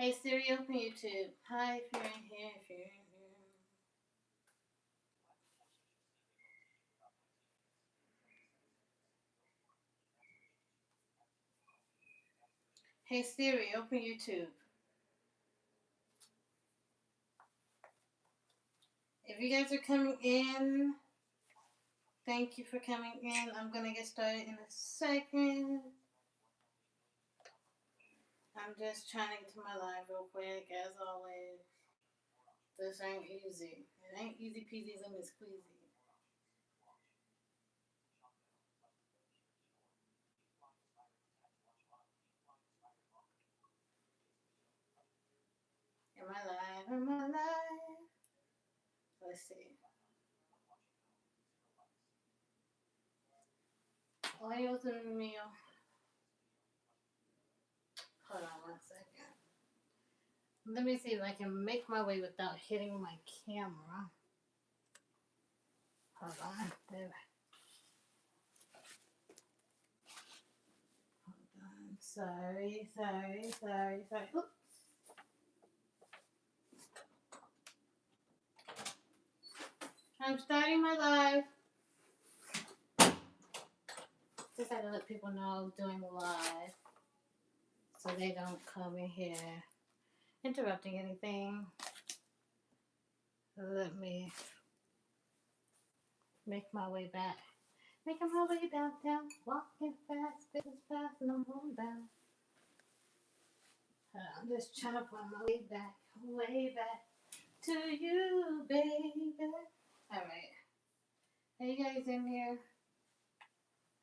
Hey Siri, open YouTube. Hi, if you're in here, if you're in here. Hey Siri, open YouTube. If you guys are coming in, thank you for coming in. I'm gonna get started in a second. I'm just trying to get to my live real quick, as always. This ain't easy. It ain't easy peasy lemon squeezy. Am I live? Am I live? Let's see. Audio's in the meal. Hold on 1 second. Let me see if I can make my way without hitting my camera. Hold on. There. Hold on. Sorry. Oops. I'm starting my live. Just had to let people know I was doing live so they don't come in here interrupting anything. Let me make my way back. Making my way downtown, walking fast, business fast, and I'm going down. I'm just trying to find my way back to you, baby. Alright. Are you guys in here?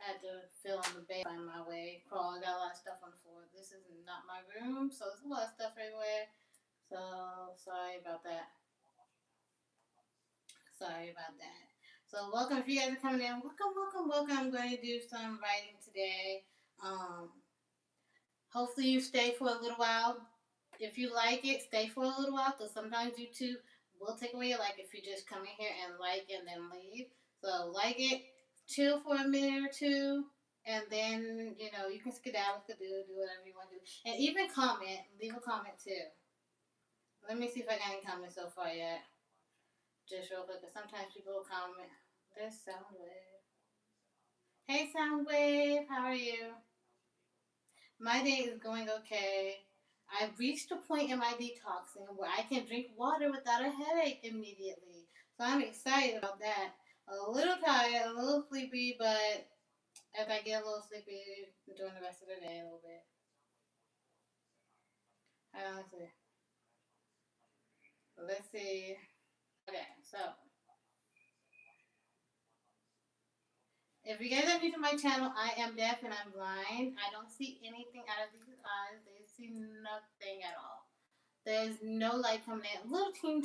I had to fill in the bed, find my way, crawl. I got a lot of stuff on the floor. This is not my room, so there's a lot of stuff everywhere. So, sorry about that. So, welcome. If you guys are coming in, welcome. I'm going to do some writing today. Hopefully you stay for a little while. If you like it, stay for a little while, because sometimes YouTube will take away your like if you just come in here and like and then leave. So like it, chill for a minute or two, and then, you can skedaddle, do whatever you want to do. And even comment, leave a comment too. Let me see if I got any comments so far yet. Just real quick, because sometimes people will comment. There's Soundwave. Hey Soundwave, how are you? My day is going okay. I've reached a point in my detoxing where I can drink water without a headache immediately. So I'm excited about that. A little tired, a little sleepy, but if I get a little sleepy during the rest of the day a little bit. Honestly. Let's see. Okay, so if you guys are new to my channel, I am deaf and I'm blind. I don't see anything out of these eyes. They see nothing at all. There's no light coming in. A little teeny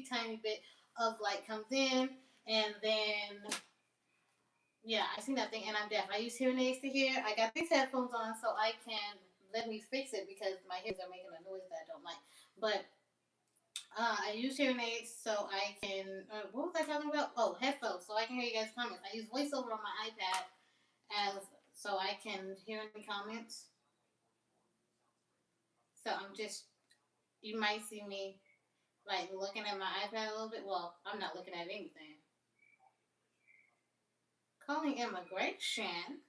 tiny bit of light comes in, and then yeah, I see nothing, and I'm deaf. I use hearing aids to hear. I got these headphones on so I can let me fix it because my ears are making a noise that I don't like. But I use hearing aids so I can. What was I talking about? Oh, headphones, so I can hear you guys' comments. I use voiceover on my iPad as so I can hear any comments. So I'm just. You might see me like looking at my iPad a little bit. Well, I'm not looking at anything. Calling immigration.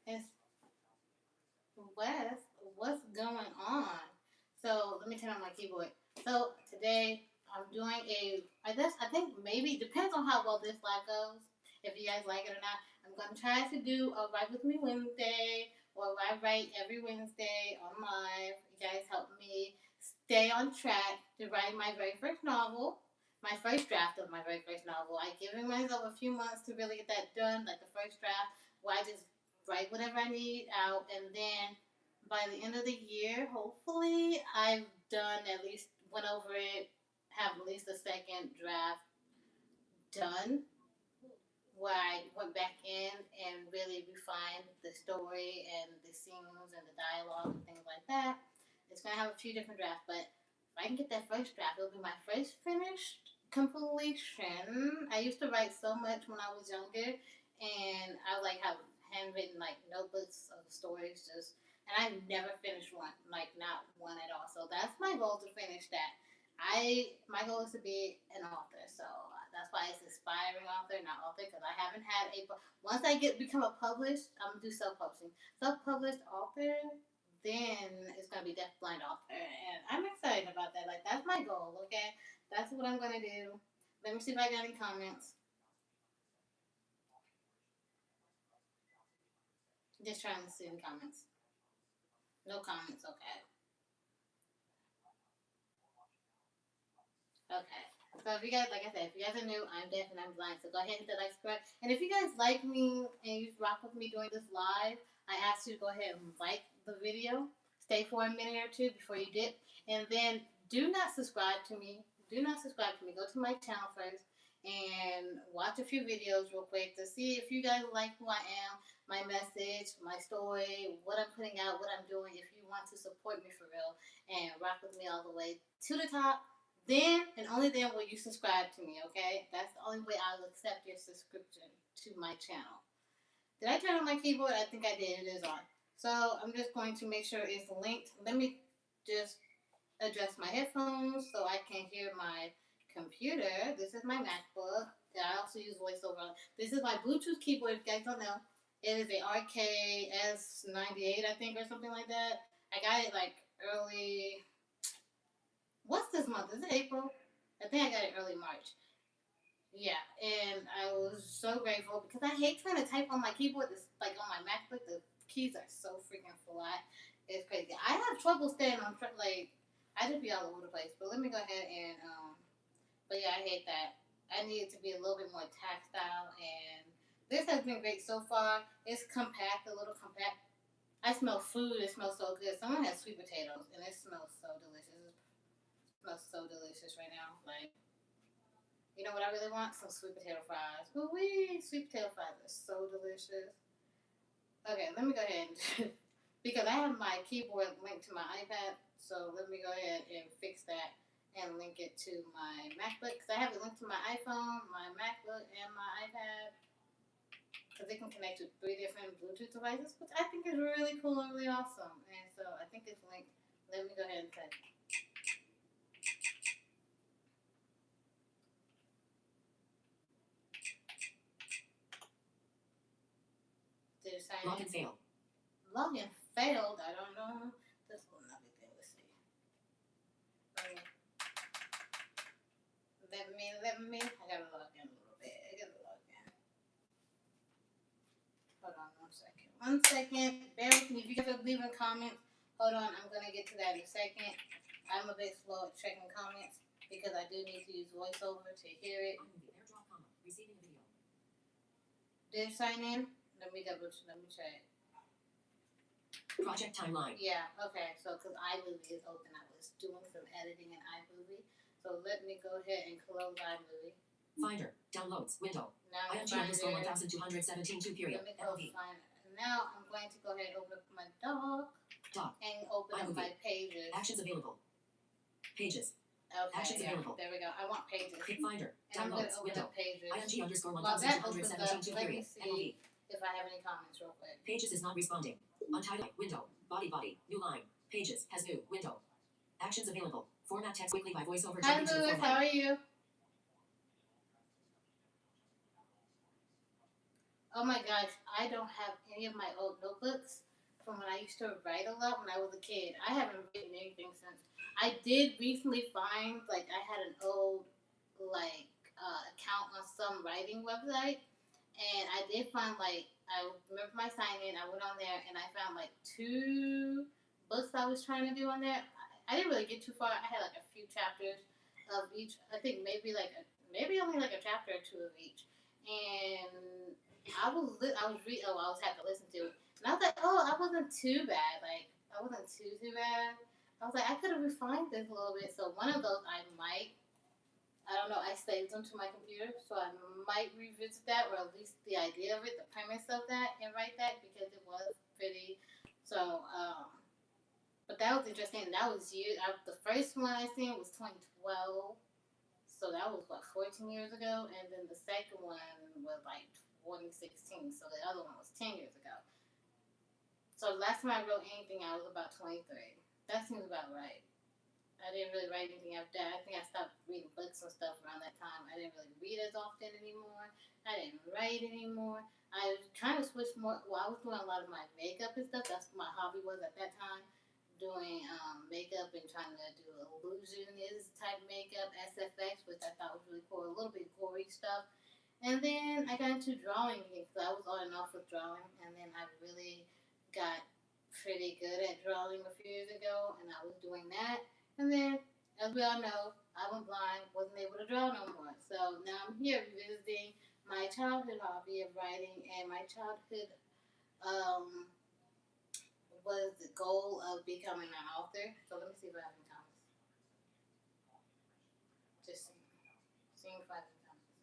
It's West. What's going on? So let me turn on my keyboard. So today I'm doing I think maybe it depends on how well this live goes. If you guys like it or not, I'm gonna try to do a Write With Me Wednesday, or I write every Wednesday on live. You guys help me stay on track to write my very first novel, my first draft of my very first novel. I've given myself a few months to really get that done, like the first draft, where I just write whatever I need out, and then by the end of the year, hopefully, I've done at least went over it, have at least a second draft done, where I went back in and really refined the story and the scenes and the dialogue and things like that. It's gonna have a few different drafts, but if I can get that first draft, it'll be my first finished completion. I used to write so much when I was younger, and I like have handwritten like notebooks of stories just, and I never finished one, like not one at all. So that's my goal to finish that. My goal is to be an author, so that's why it's aspiring author, not author, because I haven't had a. Once I become a published, I'm gonna do self publishing, self published author. Then it's gonna be Deafblind author, and I'm excited about that. Like that's my goal. Okay, that's what I'm gonna do. Let me see if I got any comments. Just trying to see any comments. No comments. Okay. Okay. So if you guys, like I said, if you guys are new, I'm deaf and I'm blind. So go ahead and hit the like, subscribe. And if you guys like me and you rock with me doing this live, I ask you to go ahead and like the video. Stay for a minute or two before you dip. And then do not subscribe to me. Do not subscribe to me. Go to my channel first and watch a few videos real quick to see if you guys like who I am, my message, my story, what I'm putting out, what I'm doing. If you want to support me for real and rock with me all the way to the top, then and only then will you subscribe to me, okay? That's the only way I'll accept your subscription to my channel. Did I turn on my keyboard? I think I did. It is on. So I'm just going to make sure it's linked. Let me just adjust my headphones so I can hear my computer. This is my MacBook. I also use VoiceOver. This is my Bluetooth keyboard, if you guys don't know. It is a RKS98, I think, or something like that. I got it like early. What's this month? Is it April? I think I got it early March. Yeah, and I was so grateful because I hate trying to type on my keyboard. It's like on my MacBook, the keys are so freaking flat. It's crazy. I have trouble staying on like I just be all over the place. But let me go ahead and But yeah, I hate that. I need it to be a little bit more tactile, and this has been great so far. It's compact, a little compact. I smell food. It smells so good. Someone has sweet potatoes, and it smells so delicious. It smells so delicious right now. Like, you know what I really want? Some sweet potato fries. Ooh wee! Sweet potato fries are so delicious. Okay, let me go ahead and because I have my keyboard linked to my iPad, so let me go ahead and fix that and link it to my MacBook. Because I have it linked to my iPhone, my MacBook, and my iPad. Because they can connect to 3 different Bluetooth devices, which I think is really cool and really awesome. And so I think it's linked. Let me go ahead and type. Did it sign in? Login failed. Login failed? I don't know. This will not be good. Let's see. Let me. I gotta log in a little bit. I gotta log in. Hold on 1 second. 1 second. Bear with me. If you guys are leaving comments, hold on. I'm gonna get to that in a second. I'm a bit slow at checking comments because I do need to use VoiceOver to hear it. Did it sign in? Let me check. Project timeline. Yeah, okay. So, because iMovie is open, I was doing some editing in iMovie. So, let me go ahead and close iMovie. Finder, downloads, window. Now I'm underscore 1217 2 period. Let me go find it. And now I'm going to go ahead and open up my doc. And open up my pages. Actions available. Pages. Okay, actions available. There we go. I want pages. Click Finder. And I'm going to open up pages. ING underscore 1217 2 period. Let me see if I have any comments real quick. Pages is not responding. Untitled window. Body. New line. Pages has new window. Actions available. Format text quickly by VoiceOver. Hi Louis, how are you? Oh my gosh, I don't have any of my old notebooks from when I used to write a lot when I was a kid. I haven't written anything since. I did recently find like I had an old like account on some writing website, and I did find like I remember my sign in. I went on there and I found like 2 books I was trying to do on there. I didn't really get too far. I had like a few chapters of each. I think maybe only like a chapter or 2 of each, and I was had to listen to it, and I was like, oh, I wasn't too bad. Like I wasn't too bad. I was like, I could have refined this a little bit. So one of those I don't know. I saved them to my computer, so I might revisit that, or at least the idea of it, the premise of that, and write that because it was pretty. So, but that was interesting. That was the first one I seen was 2012. So that was what 14 years ago, and then the second one was like 2016. So the other one was 10 years ago. So the last time I wrote anything, I was about 23. That seems about right. I didn't really write anything after that. I think I stopped reading books and stuff around that time. I didn't really read as often anymore. I didn't write anymore. I was trying to switch more. Well, I was doing a lot of my makeup and stuff. That's what my hobby was at that time. Doing makeup and trying to do illusionist type makeup, SFX, which I thought was really cool. A little bit gory stuff. And then I got into drawing because I was on and off with drawing. And then I really got pretty good at drawing a few years ago, and I was doing that. And then, as we all know, I went blind, wasn't able to draw no more. So now I'm here revisiting my childhood hobby of writing, and my childhood um, was the goal of becoming an author. So let me see if I have any comments. Just seeing if I have any comments.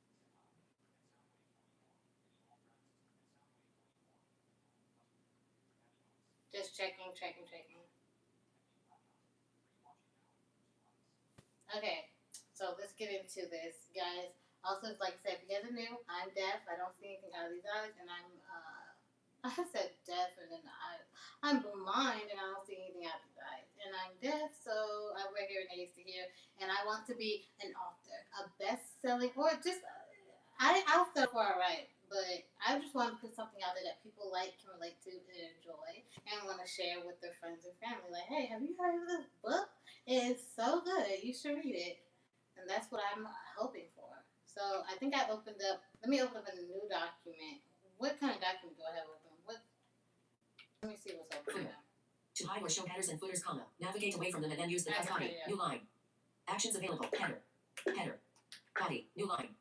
Just checking. Okay, so let's get into this, guys. Also, like I said, if you guys are new, I'm deaf. I don't see anything out of these eyes, and I said deaf, and then I'm blind, and I don't see anything out of these eyes. And I'm deaf, so I wear hearing aids to hear, and I want to be an author, a best-selling, or just, I'll settle for all right. But I just want to put something out there that people like, can relate to, and enjoy, and want to share with their friends and family. Like, hey, have you heard of this book? It's so good. You should read it. And that's what I'm hoping for. So I think I opened up. Let me open up a new document. What kind of document do I have open? What? Let me see what's open now. To hide or show headers and footers, comma. Navigate away from them and then use the plus body. New line. Actions available. Header. Body. New line.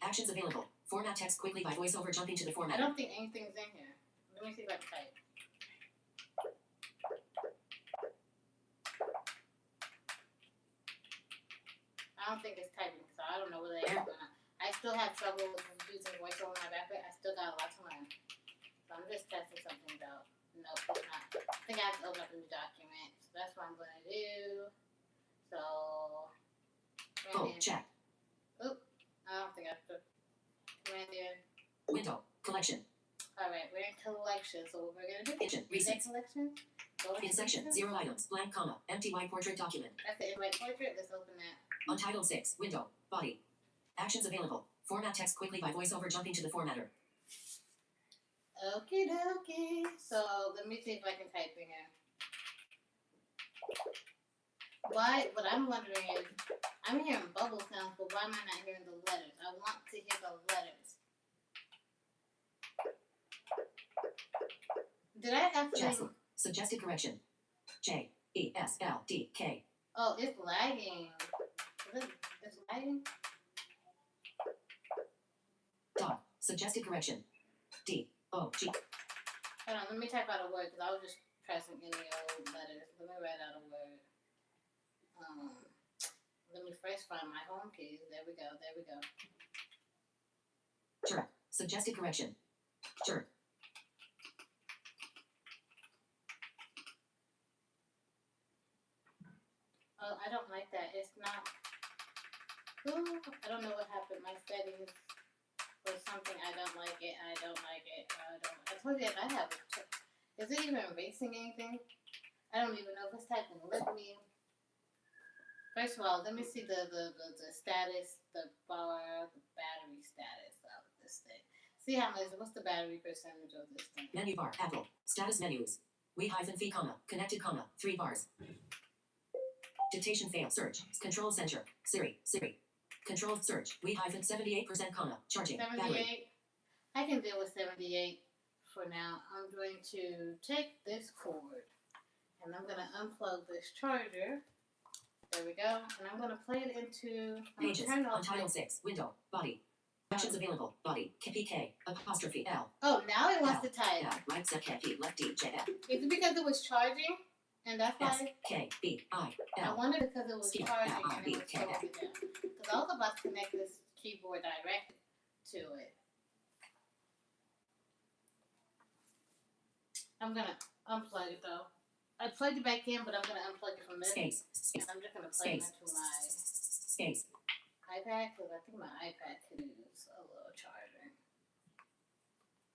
Actions available. Format text quickly by voiceover jumping to the format. I don't think anything's in here. Let me see if I can type. I don't think it's typing, so I don't know whether it's gonna. I still have trouble with using voiceover on my backpack. I still got a lot to learn. So I'm just testing some things out. No, it's not. I think I have to open up a new document. So that's what I'm gonna do. So. Check. Oop. I don't think I have to. Command in. Window. Collection. Alright, we're in collection. So what we're gonna do? Recent. Collection. In section. 0 items. Blank comma. Empty white portrait document. That's the invite portrait. Let's open that. Untitled 6. Window. Body. Actions available. Format text quickly by voiceover jumping to the formatter. Okie dokie. So let me see if I can type in here. Why? What I'm wondering is, I'm hearing bubble sounds, but why am I not hearing the letters? I want to hear the letters. Did I actually? Suggested correction. JESLDK. Oh, it's lagging. It's lagging? Dot. Suggested correction. DOG. Hold on, let me type out a word because I was just pressing any old letters. Let me write out a word. Let me first find my home keys. There we go. Jerk. Suggested correction. Jerk. Oh, I don't like that. It's not. Ooh, I don't know what happened. My settings or something. I don't like it. I told you I have it. Is it even erasing anything? I don't even know if it's typing. Let me. First of all, let me see the status, the battery status of this thing. See how much. What's the battery percentage of this thing? Menu bar. Apple. Status menus. We-fee, comma. Connected, comma. 3 bars. Dictation failed. Search. Control center. Siri. Control search. We-78%, comma. Charging. 78. Battery. I can deal with 78 for now. I'm going to take this cord and I'm going to unplug this charger. There we go. And I'm going to play it into. Pages. Untitled 6. Window. Body. Actions available. Body. PK. Apostrophe L. Oh, now it wants to type. L. Right set K P. Left D J F. Is it because it was charging? And that's why. S K B I I L. wondered because it was charging and it was slowing it down. Because I was about to connect this keyboard directly to it. I'm going to unplug it though. I plugged it back in, but I'm going to unplug it from this. Space. I'm just going to plug it into my. Space. I iPad because I think my iPad could use a little charging.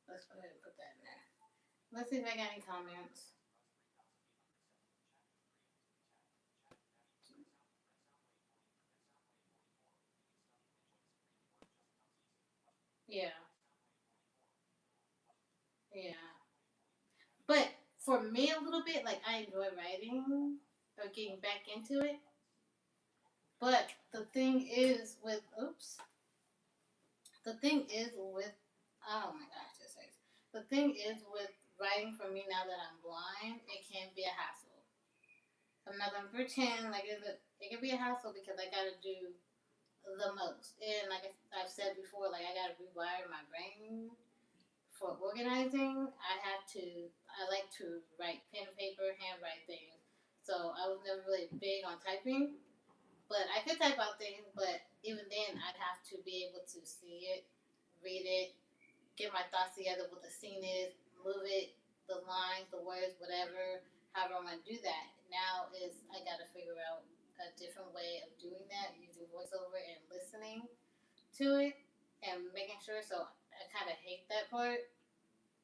Let's go ahead and put that in there. Let's see if I got any comments. Yeah, yeah. But for me, a little bit, like I enjoy writing or getting back into it. But the thing is with, oops, the thing is with, oh my gosh, this is. The thing is with writing for me now that I'm blind, it can be a hassle. I'm not gonna pretend like it can be a hassle because I gotta do the most. And like I've said before, like I gotta rewire my brain for organizing. I like to write pen and paper, handwrite things. So I was never really big on typing, but I could type out things. But even then, I'd have to be able to see it, read it, get my thoughts together, what the scene is, move it, the lines, the words, whatever. However, I'm gonna do that. Now is I gotta figure out a different way of doing that using voiceover and listening to it and making sure. So I kind of hate that part.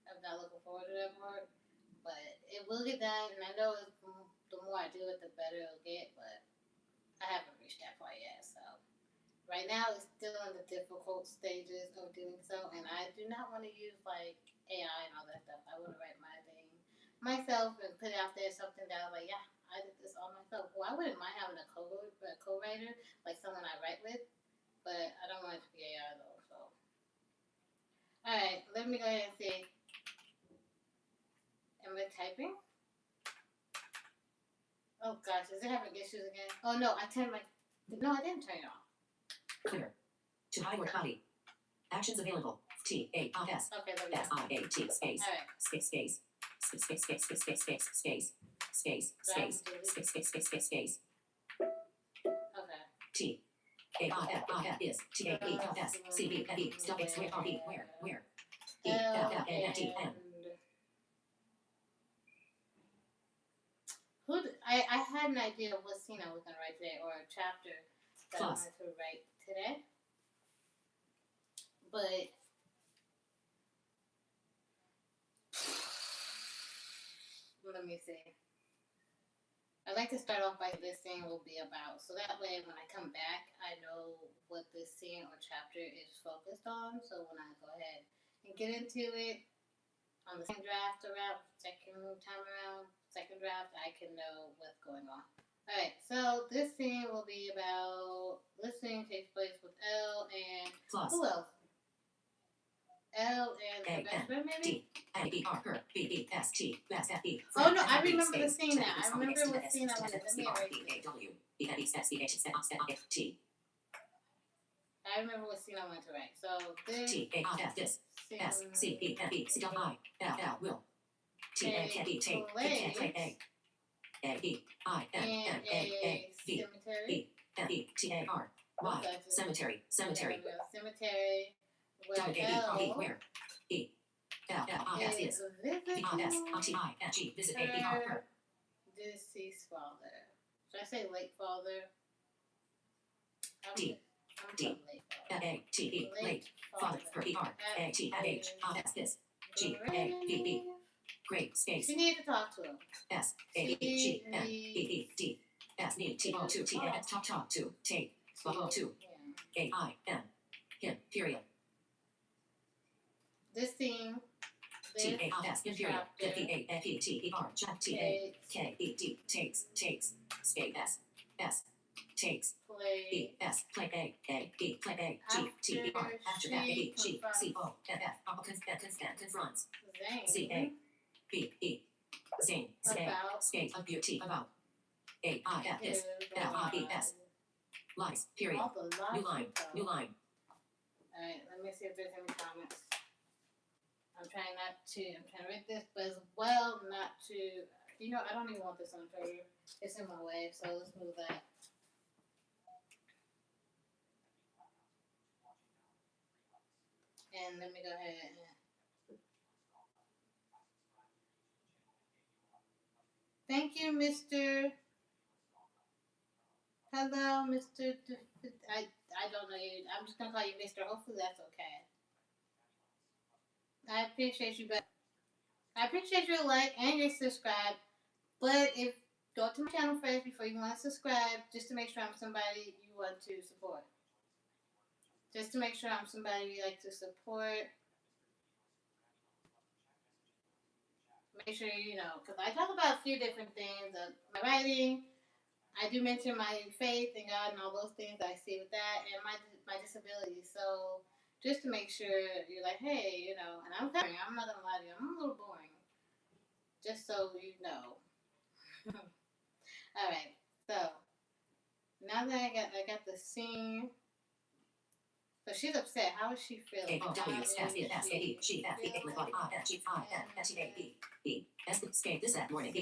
I'm not looking forward to that part, but it will get done. And I know the more I do it, the better it'll get. But I haven't reached that part yet. So right now, it's still in the difficult stages of doing so, and I do not want to use like AI and all that stuff. I want to write my thing myself and put it out there something that I'm like, yeah, I did this all myself. Well, I wouldn't mind having a co-writer, like someone I write with, but I don't want it to be AI though. So, all right, let me go ahead and see. Am I typing? Oh gosh, is it having issues again? Oh no, I turned my. No, I didn't turn it off. Clear. To hide or copy. Actions available. T A S Okay, let me S go. I A T space All right. space space space space space space space space space space space space space space space space Okay. T A I F I F is T A E F S C B F E stop X where R E where E F F N F T N. I had an idea of what scene I was gonna write today or a chapter that I wanted to write today, but let me see. I like to start off by this scene will be about, so that way when I come back, I know what this scene or chapter is focused on. So when I go ahead and get into it on the second draft, I can know what's going on. Alright, so this scene will be about, this scene takes place with L and Plus. Who else? L and her best friend, maybe? Oh no, I remember the scene now. I remember what scene I wanted. Let me erase it. I remember what scene I wanted to write. So this scene will. takes place in a cemetery. Cemetery where L is visiting her deceased father. Should I say late father? Late father. Great space. She needed to talk to him. Talk to take follow to AIM him period. This scene. TAS inferior PAPTER TAKED takes space S takes Play S play A play A G T E R after that A G C O F F confronts Zane Zane skate of beauty about A I F is L I E S lies period new line. Alright, let me see if there's any comments. I'm trying to read this, but as well not to, I don't even want this on Twitter. It's in my way, so let's move that. And let me go ahead and... Thank you, Mr. Hello, Mr. I don't know you. I'm just gonna call you Mister. Hopefully that's okay. I appreciate you, but I appreciate your like and your subscribe. But if go to my channel first before you want to subscribe, just to make sure I'm somebody you want to support. Just to make sure I'm somebody you like to support. Make sure you know, because I talk about a few different things. My writing, I do mention my faith in God and all those things I see with that, and my disability. So just to make sure you're like, hey, you know, and I'm boring. I'm not gonna lie to you, I'm a little boring. Just so you know. All right. So now that I got the scene. So she's upset. How is she feeling? Escape this that morning.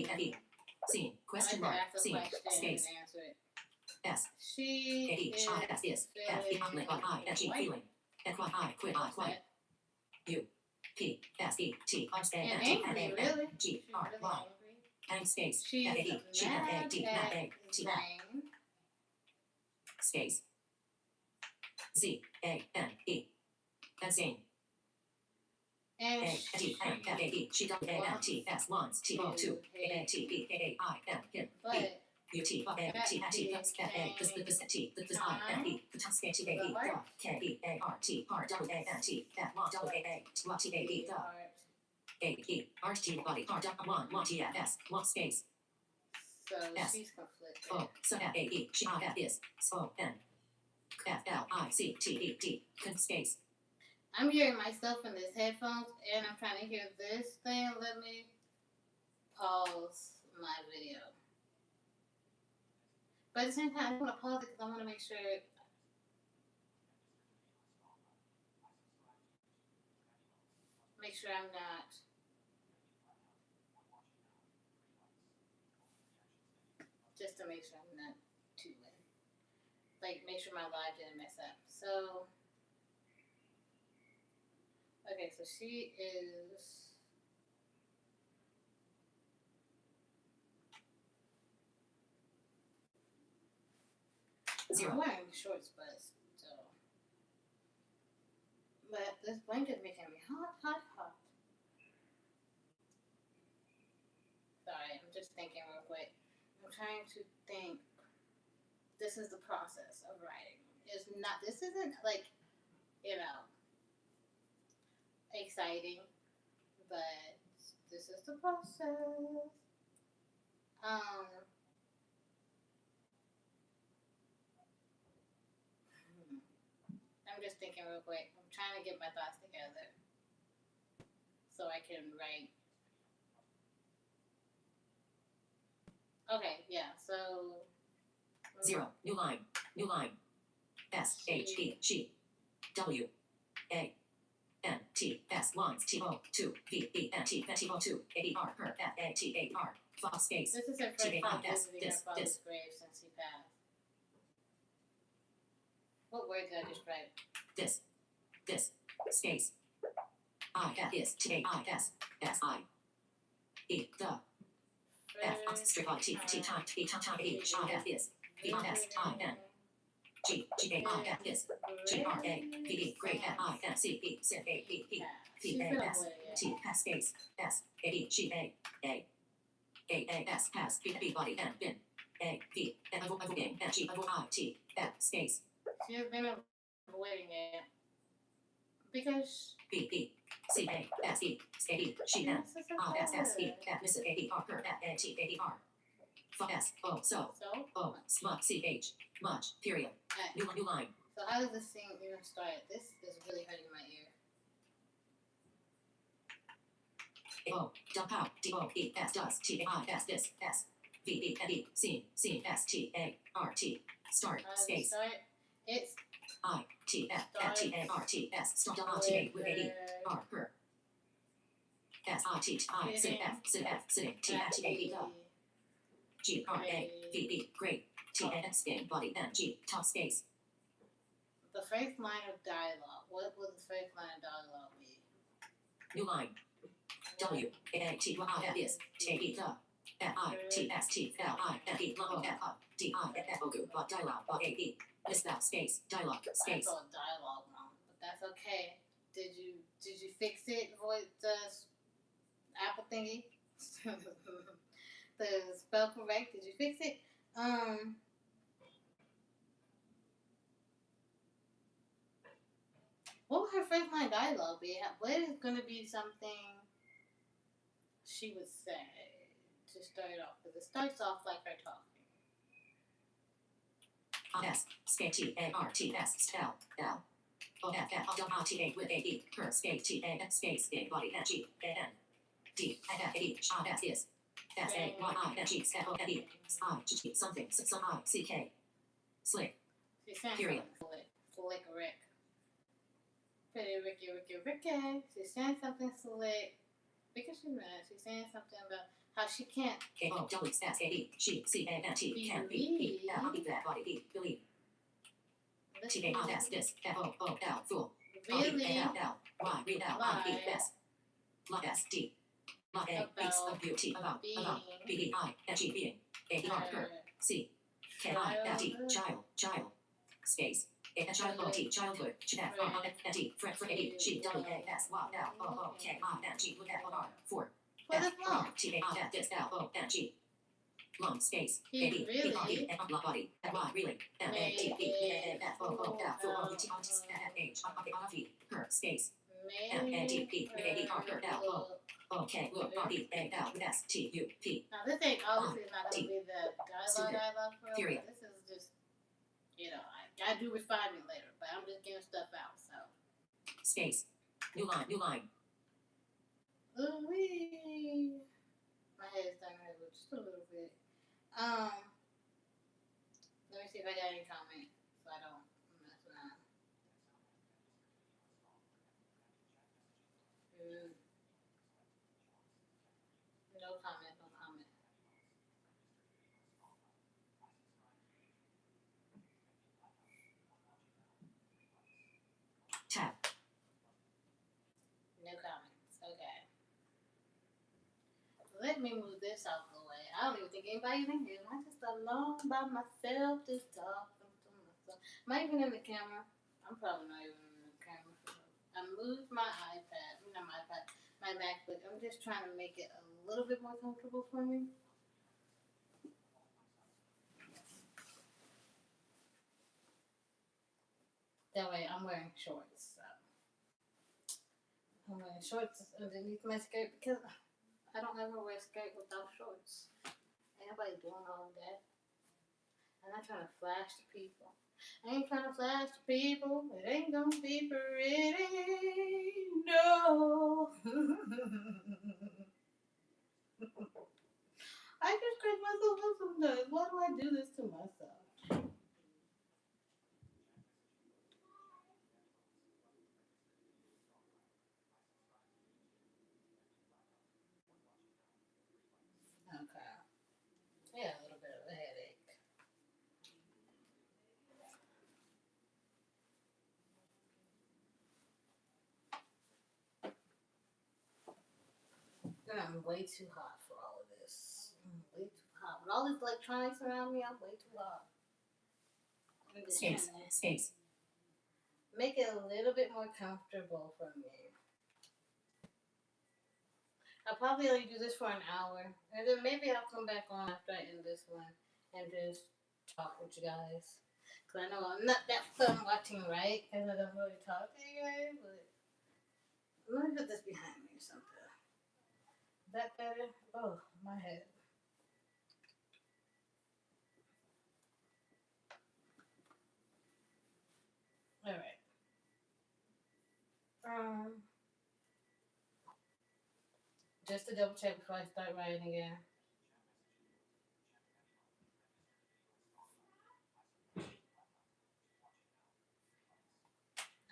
Scene. Question mark. Scene. Space. S. She is feeling. Quiet. U. P. S. E. T. R. And angry, really? G. R. Y. And space. She's F. A. mad She. F. A. T. at A. T. Zane. Space. Z. A. N. E. And Zane. And A. T. M. F. A. E. She. W. A. N. T. S. Wants. T. O. 2. A. A. T. B. A. I. N. Him. B. U. T. A. T. A. T. F. A. This. T. This. I. N. E. The task. T. A. E. The. K. E. A. R. T. R. W. A. N. T. F. W. A. A. T. A. E. The. A. E. R. T. Body. R. W. 1. T. F. S. 1. Space. So S. she's conflicted. O. So F. A. E. She. F. Is. O. N. F. L. I. C. T. E. D. Space. I'm hearing myself in this headphones, and I'm trying to hear this thing. Let me pause my video. But at the same time, I want to pause it because I want to make sure. Make sure I'm not. Just to make sure I'm not too late. Like, make sure my live didn't mess up. So. Okay, so she is. Zero. I'm wearing shorts, but so. But this blanket making me hot. Sorry, I'm just thinking real quick. I'm trying to think. This is the process of writing. It's not. This isn't like, you know, exciting, but this is the process. I'm just thinking real quick. I'm trying to get my thoughts together so I can write. Okay, yeah, so. 0. New line. S. H. E. She. W. A. N. T. S. Lines. T. O. 2. V. E. N. T. T. O. 2. A. E. R. Her. F. A. T. A. R. Fox space. This is her first time visiting her father's grave since he passed. What word did I just write? This. Space. I. F. Is. T. A. I. S. S. I. E. The. F. Straight on T. T. Time. T. Time. E. I. F. Is. V. S. I. N. G. G. A. I. F. Is. G. R. A. V. E. Great. F. I. N. C. E. C. A. P. P. P. A. S. T. Pass space. S. A. E. G. A. A. A. A. S. Pass. B. B. Body. N. Bin. A. V. N. Avoiding. N. G. I. T. F. Space. She has been avoiding it because. B. E. C. A. S. E. A. E. She. N. I. S. S. E. F. Miss A. E. R. Her. F. A. T. A. E. R. S. O. So. O. Smut. C. H. Much. Period. New line. So how does this scene even start? This is really hurting my ear. O. Dump out. D. O. E. S. Does. T. A. I. S. This. S. V. E. N. E. Scene. Scene. S. T. A. R. T. Start. Space. It's I. T. F. F. T. A. R. T. S. Start. T. A. With A. E. R. Her. S. I. T. I. Sit. F. Sit. F. Sitting. T. F. T. A. E. The. G. R. A. V. E. Great. T. A. X. Game. Body. N. G. Top space. The first line of dialogue. What will the first line of dialogue be? New line. W. A. T. Y. F. Is. T. A. E. The. F. I. T. S. T. L. I. F. E. L. O. F. D. I. F. O. G. Dialogue. A. E. List that space. Dialogue I space. saw a dialogue wrong, but that's okay. Did you fix it? Voice Apple thingy. The spell correct. Did you fix it? What would her first line dialogue be? What is gonna be something she would say to start off? Because it starts off like her talking. S space T A R T S L L O F F O R T A with A E her space T A N space A body N G A N D F A E R S is S A Y I N G S O N E I G G something some I C K slick. She's saying Period. something slick Rick. Pretty Ricky. She's saying something slick. Because she's mad. She's saying something about how she can't K O W S A E she C A N T can't be L E that body E believe T A R S this F O O L fool really A L L Y read L I E S L S D L A X of beauty about B E I N G being A E R her C K I F T child space A child O T childhood F R N T friend A E she W A S Y L O O K I N G with F O R 4 What is long? T A R F this L O N G long space A He D really E N body F Y really M A T P E A F O O L O O T R F H R V her space M A T P A E R L O O-K, look, R-E, A-L, S, T-U-P. Now this ain't obviously not gonna be the dialogue for real. Period. This is just, I do refinement later, but I'm just getting stuff out. So. Space. New line. Ooh-wee. My head is starting to hurt just a little bit. Let me see if I got any comment so I don't mess around. No comment. Tab. No comments. Okay. Let me move this out of the way. I don't even think anybody's in here. I'm just alone by myself, just talking to myself. Am I even in the camera? I'm probably not even in the camera. I moved my iPad. Not my iPad. My MacBook. I'm just trying to make it a little bit more comfortable for me. That way I'm wearing shorts. So. I'm wearing shorts underneath my skirt because I don't ever wear a skirt without shorts. Ain't nobody doing all of that. I'm not trying to flash to people. I ain't trying to flash to people. It ain't gonna be pretty. No. I just crack myself up sometimes. Why do I do this to myself? Okay. Yeah, a little bit of a headache. I'm way too hot for all of this. Way too hot. With all these electronics around me, I'm way too hot. Space. Make it a little bit more comfortable for me. I'll probably only do this for an hour. And then maybe I'll come back on after I end this one and just talk with you guys. Because I know I'm not that fun watching, right? Because I don't really talk to you guys. But let me put this behind me or something. Is that better? Oh, my head. Alright. Just to double check before I start writing again.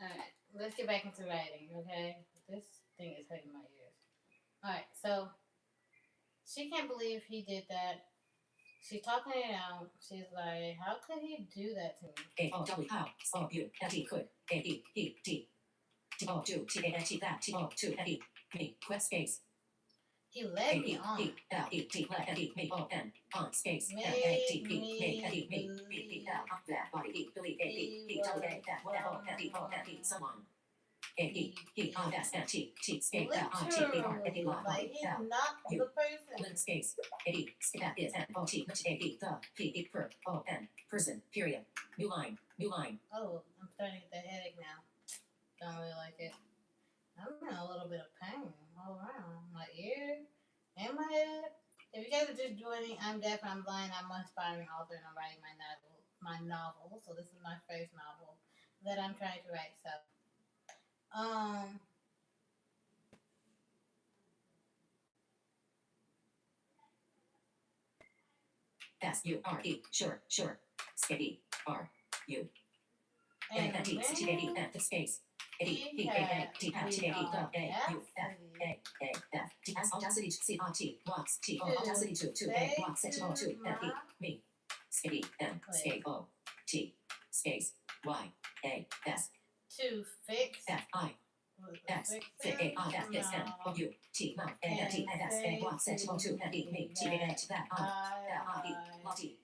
Alright, let's get back into writing, okay? This thing is hurting my ears. Alright, so she can't believe he did that. She's talking it out. She's like, how could he do that to me? A-O-W how O U N-T could A-E he T T-O-2 T-A-N-T that T-O-2 N-E me quit space. He led me on. Space Made me someone. literally, like he's not the person. Space that is person period. New line. Oh, I'm starting to get the headache now. Don't really like it. I'm in a little bit of pain all around my ear and my head. If you guys are just joining, I'm deaf and I'm blind. I'm an aspiring author and I'm writing my novel. So this is my first novel that I'm trying to write. So, SURE sure Skady R U and N T C A D F space he had the audacity C R T Wax T O audacity to say A Wax T O to my me Skady M Skady O T space Y A S to fix F I X F A R F S M O U T mouth A T S A Wax T O to me T A H that I E Lottie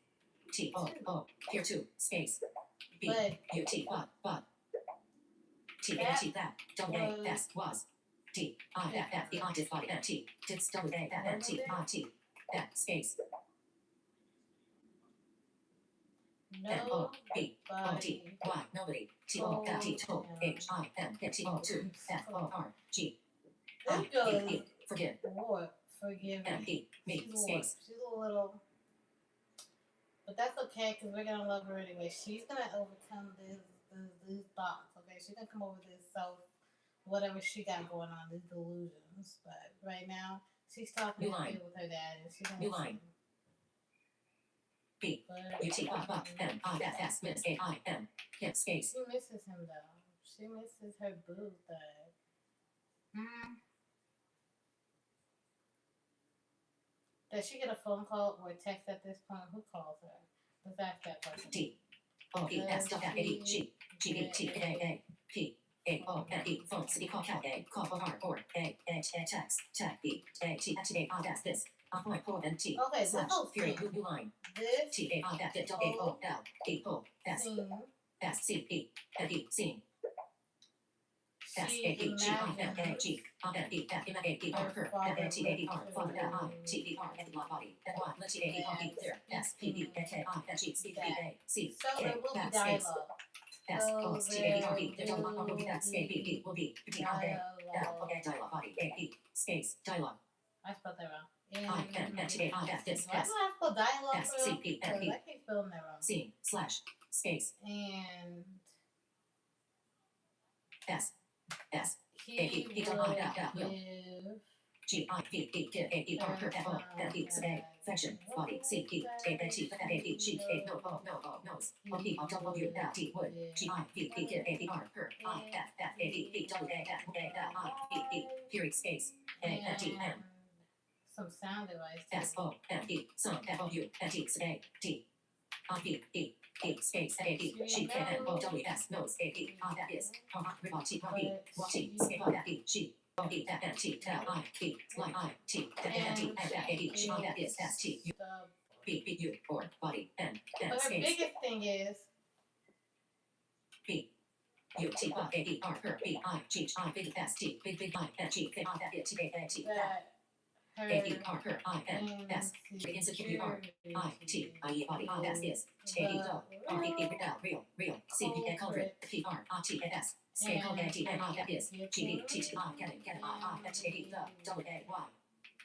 T O O here to space B U T but T A T that double A S was T I F F E R did body and T did double A F N T R T that space N O B O T Y nobody T O F T to H I M T O 2 F O R G I E forgive Lord, forgive M me. E me space She's a little, but that's okay because we're gonna love her anyway. She's gonna overcome these thoughts. Okay, she's gonna come over this self, whatever she got going on, these delusions. But right now, she's talking with her dad, and she's gonna new line. B U T M I S S miss A I M hip space. She misses him though. She misses her boo thing. Does she get a phone call or a text at this point? Who calls her? Let's ask that person. D O E S W A D G G E T A A P A O N E phone city call cat A call R or A H A text tech E A T H A R S this point four and T okay, slash fury new line this T A R F A O L E O S S C E N E scene S A D G I N A G R N E F M A D R her F A T A D R father I T E R F body F Y L T A D R E there S P D A K I N G C P A C so K it will be F dialogue. S O T A D R E the dialogue will be that space B B will be B R A L okay dialogue body A E space dialogue I spelled that wrong. I N N T A R F this Why do I spell dialogue S C P N E I keep spelling that wrong. scene slash space And S S he will give G I P E K A E R her F O N E S A section body C E A N T F A E G A no nose O P O W L T would G I P E K A E R her I F F A D E W A F A L I P E period space A N T M some sound device. S O N E some F O U N T S A T I P E E space A D she K N O W S nose A D R that is R I T R E watching skip on that E she O E F N T L I P line I T F N T F F A D she on that is S T U B B U or body N N But her space biggest thing is B U T R A D R her B I G I big S T big I N G K I that is T A T that her A D R her I N S insecure U R I T I E body I S is A D O R E E L real C P A culprit P R I T A S Scale A T M I that is G D T T I get I H A D the double A Y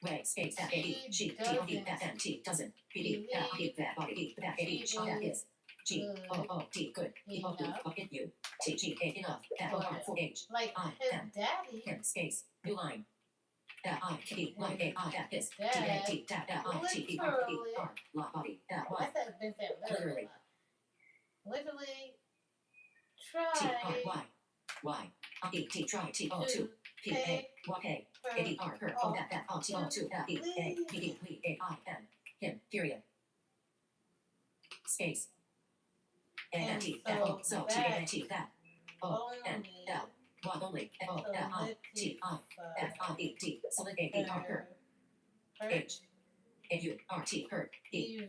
way space F A D she T O D F N T doesn't B D F D that body D that A D that is G O O D good E O D fucking U T G A enough F O R 4 H like I his M daddy. him space new line F I K Y A I F is T A T that I T E R E R la body F Y That's that been said literally. Literally T try R Y Y I E T try T O 2 P A Y A A D R her O that O T O 2 F E A P D P A I N him period space A N T F O so T A N T that O N L one only F O L I T I F I E T solid A D R her H. A-U-R-T, hurt, even,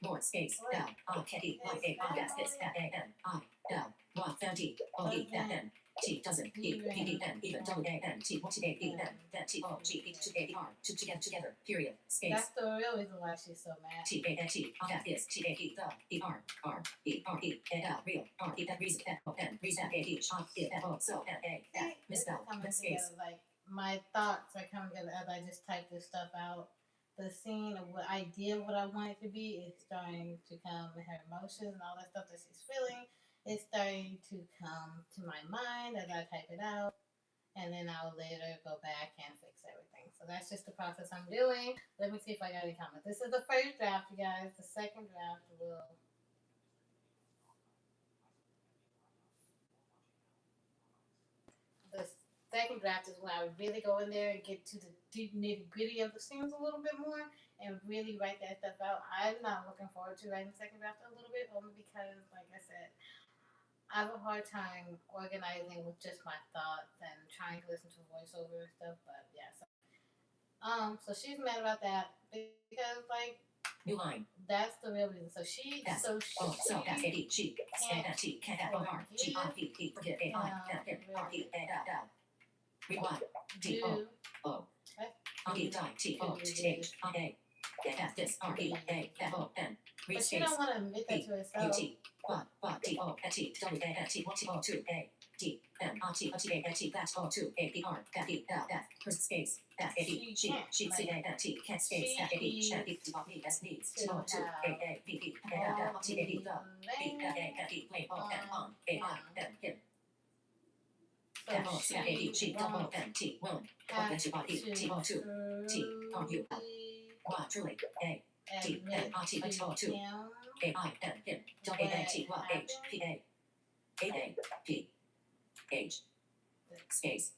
more, space, L, I-K-E, like A, I, S, S, A-N, I, L, Y, T, O, E, N, T, doesn't, E, P, E, N, even, W, A, N, T, T, A, E, N, then T, O, G, E, to, A, R, together, period, space. That's the real reason why she's so mad. T, A, N, T, that is, T, A, E, the, E, R, E, R, E, A, L, real, R, E, that reason, F, O, N, reason, A, E, shop, E, F, O, so, N, A, F, misspell, space. Like, my thoughts are coming together as I just type this stuff out. The scene of what idea of what I want it to be is starting to come, and her emotions and all that stuff that she's feeling is starting to come to my mind as I type it out, and then I'll later go back and fix everything. So that's just the process I'm doing. Let me see if I got any comments. This is the first draft, you guys. The second draft will. The second draft is when I would really go in there and get to the deep nitty gritty of the scenes a little bit more and really write that stuff out. I'm not looking forward to writing the second draft a little bit, only because, like I said, I have a hard time organizing with just my thoughts and trying to listen to voiceover and stuff. But yeah, so she's mad about that because, like, new line. That's the real reason. So she, S. so Oh, so that's A, D, G, can't S, T, K, F, O, R, G, I, P, P, forget A, I, F, N, R, E, A, L, L. Rewind. D, O, O. I, D, I, T, O, T, H, I, A. F, this, R, E, A, F, O, N. But she don't want to admit that to herself. U, T, Y, T, O, N, T, W, A, N, T, T, O, 2, A. D, M, R, T, O, T, A, N, T, that's O, 2, A, B, R, F, E, L, F, first space, F, A, D, G, G, C, A, N, T, can't space, F, A, D, F, E, D, O, E, S, needs, T, O, 2, A, A, B, B, A, L, F, T, A, D, the, B, F, A, F, E, play, O, N, on, A, I, N, him. F, O, C, A, D, G, W, N, T, one, O, N, T, O, E, T, O, 2, T, R, U, L, Y, truly, A, D, N, R, T, O, 2, A, I, N, him, W, A, T, Y, H, P, A, A, P, H, space,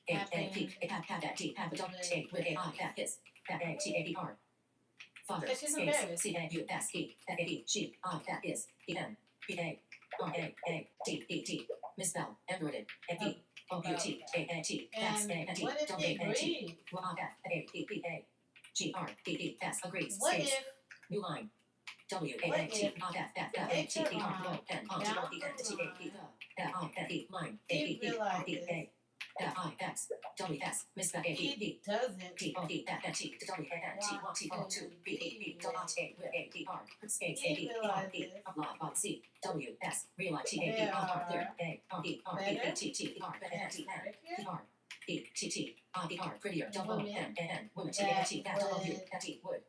A, A, P, A, P, T, P, W, T, with A, I, F, his, F, A, T, A, D, R, father, space, C, A, U, S, E, F, A, D, G, I, F, is, E, N, P, A, R, A, D, E, T, misspell, embroidered, F, E, O, U, T, A, N, T, that's A, N, T, W, N, T, Y, F, A, P, P, A, G, R, D, E, S, agrees, space, new line, W, A, N, T, I, F, F, F, A, T, E, R, O, N, R, T, O, E, N, T, A, E, the, F, I, F, E, line, A, E, E, R, E, A, F, I, X, W, S, misspell, A, E, E, T, O, E, F, N, T, W, A, N, T, Y, T, O, 2, B, E, B, W, A, with A, D, R, space, A, D, E, R, E, apply, by C, W, S, realize, T, A, D, R, R, there, A, R, E, R, E, E, T, T, E, R, N, T, N, T, R, E, T, T, I, D, R, prettier, W, N, N, woman, T, A, T, that, W, N, T, wood,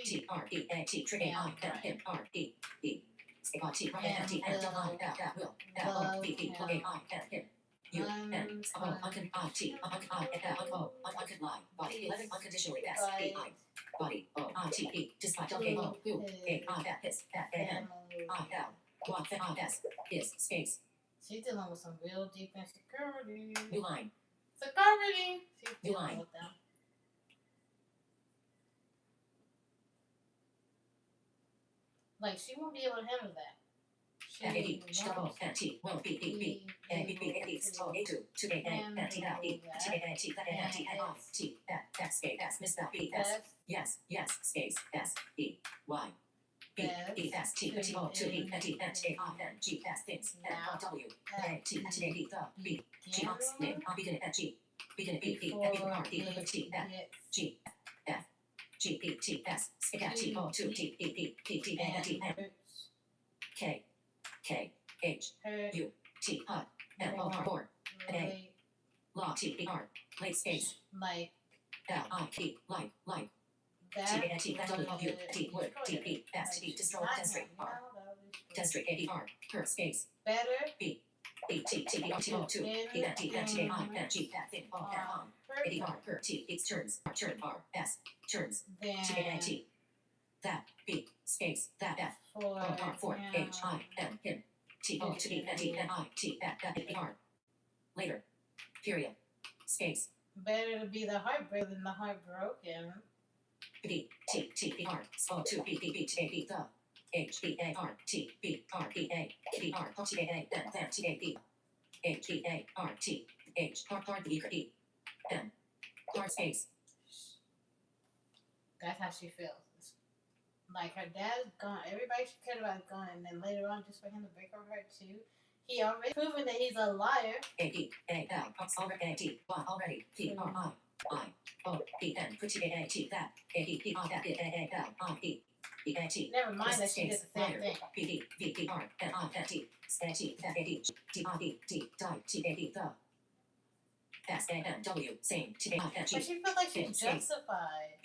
T, R, E, A, T, trick, A, I, N, him, R, E, E, A, T, R, N, T, N, W, I, F, will, F, O, B, B, A, I, N, him, U, N, O, uncon, I, T, uncon, I, F, O, uncon, line, body, 11, unconditionally, S, E, I, body, O, I, T, E, despite, W, O, U, A, I, F, his, F, A, N, I, L, Y, F, I, S, is, space. She's dealing with some real deep insecurity. New line. Security. She's New dealing line. with them. Like, she won't be able to handle that. F, A, D, double, N, T, 1, B, B, B, A, B, B, A, D, O, A, 2, 2, A, A, N, T, L, E, T, A, N, T, N, T, N, I, T, F, F, space, S, misspell, B, S, yes, yes, space, S, E, Y, B, E, S, T, T, O, 2, E, N, T, N, T, A, I, N, G, S, things, N, R, W, A, T, N, T, A, D, the, B, G, X, name, R, begin at G, begin at B, E, F, E, R, D, T, F, G, F, G, E, T, S, F, T, O, 2, T, E, E, P, T, N, T, N, K, K, H, U, T, H, N, O, R, 4, A, Law, T, E, R, late space, like, L, I, P, like, that. T, A, N, T, W, U, T, wood, T, E, S, T, destroy, destroy, R, destroy, A, D, R, per, space, Better. B, B, T, T, B, O, T, O, 2, E, N, T, N, T, A, I, N, G, F, thing, O, N, on, A, D, R, per, T, X, turns, turn, R, S, turns, T, A, N, T, that, B, space, that, F, O, R, 4, H, I, N, him, T, O, 2, E, N, T, N, I, T, F, F, A, R, later, period, space, Better to be the heartbreak than the heartbroken. B, T, T, E, R, O, 2, B, B, B, T, A, B, the, H, B, A, R, T, B, R, B, A, B, R, O, T, A, A, then, T, A, B, H, B, A, R, T, H, hard, B, E, N, hard space, That's how she feels. It's like her dad's gone. Everybody she cared about is gone, and then later on, just for him to break her heart too. He already proven that he's a liar. Already Never mind that she did the same thing. But she feels like she's justified.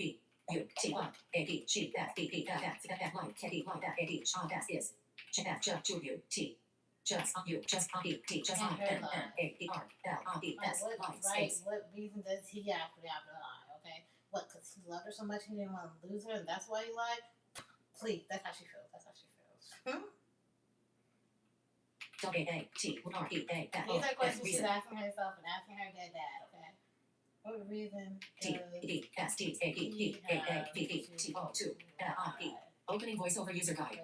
What reason does he have to lie? Okay, what? Because he loved her so much, he didn't want to lose her, and that's why he lied. Please, that's how she feels. That's how she feels. These are questions she's asking herself and asking her dad. Okay, what reason does he have to lie? Opening voiceover user guide.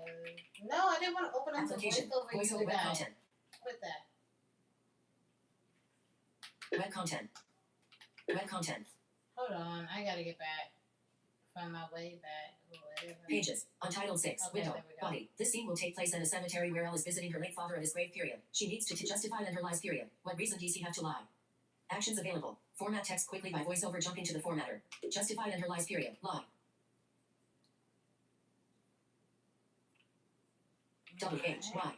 No, I didn't want to open up the voiceover user web guide. content. Quit that. Web content. Web content. Hold on, I gotta get back. Find my way back. Whatever. Pages. Untitled 6. Okay, Window. there we go. Body. This scene will take place at a cemetery where Elle is visiting her late father at his grave. Period. She needs to justify and her lies. Period. What reason does he have to lie? Actions available. Format text quickly by voiceover jumping to the formatter. Justified and her lies. Period. Lie. WHY.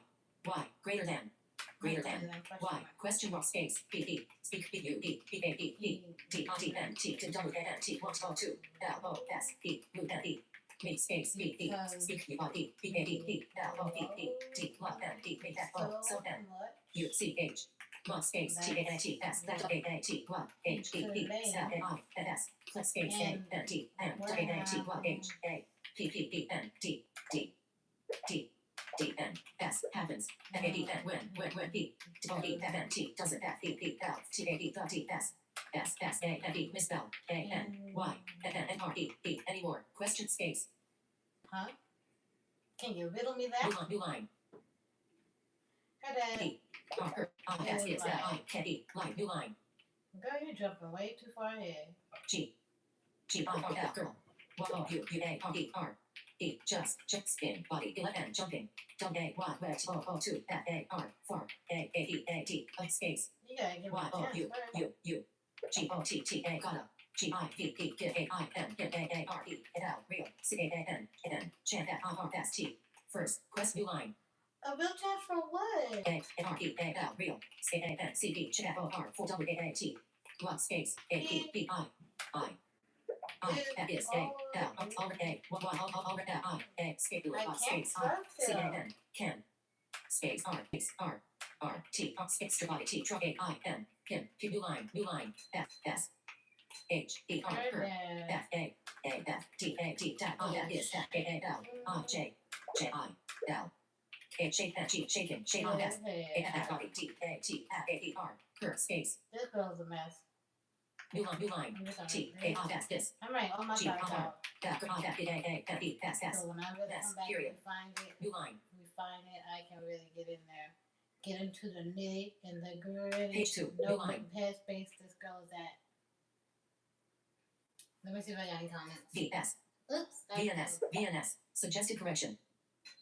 Y. Greater than. Greater than. Y. Question mark space. B. Speak. B. U. E. B. A. B. E. T. R. T. N. T. T. W. N. T. 1. 2. L. O. S. E. U. N. E. Me. Space. B. E. Speak. U. R. E. B. A. B. E. L. O. E. E. T. L. N. E. Make that O. So N. U. C. H. Mark space. T. A. N. T. S. That. A. A. T. Y. H. E. E. S. A. I. N. S. Click space. A. N. T. N. W. N. T. Y. H. A. P. P. E. N. D. D. D. D N S happens. N A D N when he D F N T doesn't F E P L T A D the T S S A N D misspell A N Y N N R E E anymore question space. Huh? Can you riddle me that? New line. Her dad. P R S is that I K E line new line. Girl, you're jumping way too far ahead. G I R L girl. Y O U U A R E R. E just spin body 11 jumping W A Y wedge O O 2 F A R far A A E A T of space You gotta give me Y O U U U G O T T A gotta G I V E G A I N N A A R E L real C A A N N chant F R S T first quest new line a real chant for what? A N R E A L real C A N C B chant O R 4 W A A T what space A P B I That is A L all A all I A space space R C A N can space R T space body T truck A I N pin new line F S H E R her F A F T A T that that is that A A L R J J I L A shake that G shaking shake on S A F body T A T F A E R her space. This girl's a mess. New line. T A R S this. I'm right. Oh my G God. R that A A N E S S. So when I really come back period. and find it, New line. refine it, I can really get in there, get into the nitty and the gritty. Page 2. No New line. head space. This girl is at. Let me see if I got any comments. V S. Oops. VNS. VNS. Suggested correction.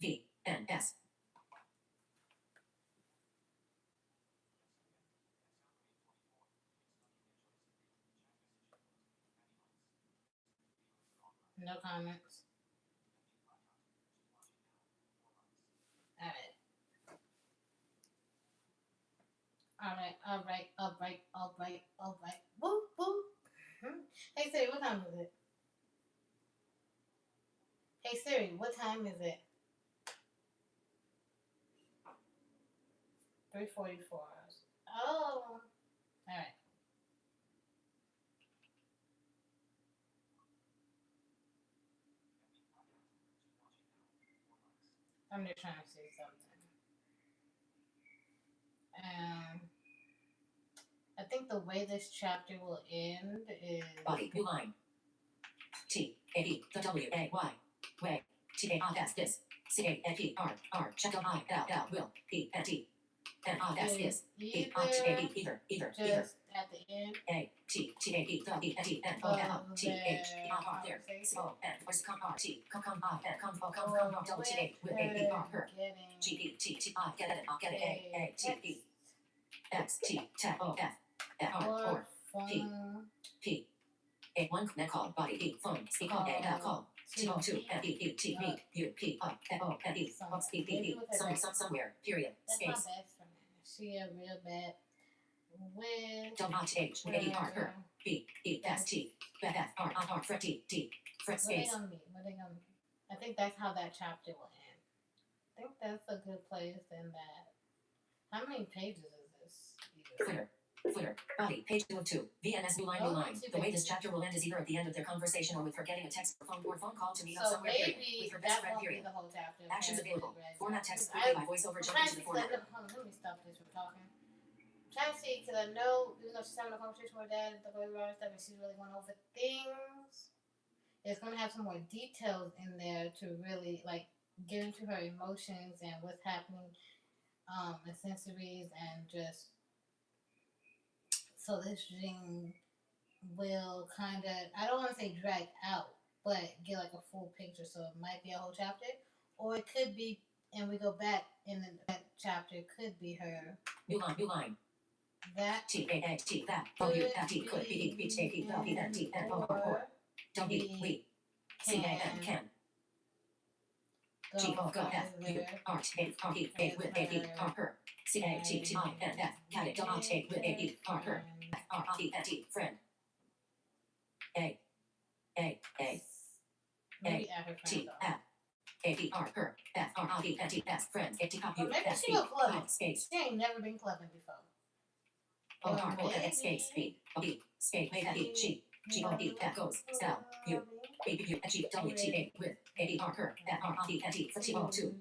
V N S. No comments. All right. Woo, woo. Hey Siri, what time is it? Hey Siri, what time is it? 3:44. Oh. All right. I'm just trying to see something. I think the way this chapter will end is Body. New line. T A E the W A Y. Way. T A R S this. C A N P R R. Check out I L L will. E N T. N R S is. E R T A E either. just at the end. A T T A E W T N O L T H E R there O N or come R T come I N come double T H with A E R her G E T T I get it A T E X T T O F F R or P P A one call body E phone speak call A call T O two F E E T V U P up F O F E box B B E somewhere period space. That's my best friend. She a real bad with W H A E R her B E S T F R R Fred T T Fred space. What they gonna mean? I think that's how that chapter will end. I think that's a good place in that. How many pages is this? Footer. Body. Page 2 of 2. VNS new line. The way this chapter will end is either at the end of their conversation or with her getting a text or phone call to meet up somewhere. Maybe with her that best friend. won't be the whole chapter. Actions available. Format text quickly by voiceover jump into the format. Let me stop this from talking. I'm trying to see, because I know, even though she's having a conversation with her dad and the way around stuff, and she's really going over things, it's going to have some more details in there to really, like, get into her emotions and what's happening, and sensories, and just so this dream will kind of, I don't want to say drag out, but get like a full picture. So it might be a whole chapter, or it could be, and we go back in that chapter, it could be her. New line. That T A X T that W that T could be B T P W that T N or W we C A N can. G O go F U R T A R E A with A E R her C A T T I N F cat it double T with A E R her F R I E N T friend A T F A E R her F R I E N T S friend A T F U maybe S she B go clubbing. space. She ain't never been clubbing before. O R O N space B B space made that E she G O E that goes style U B B U G W T A with A E R her F R I E N T for T O 2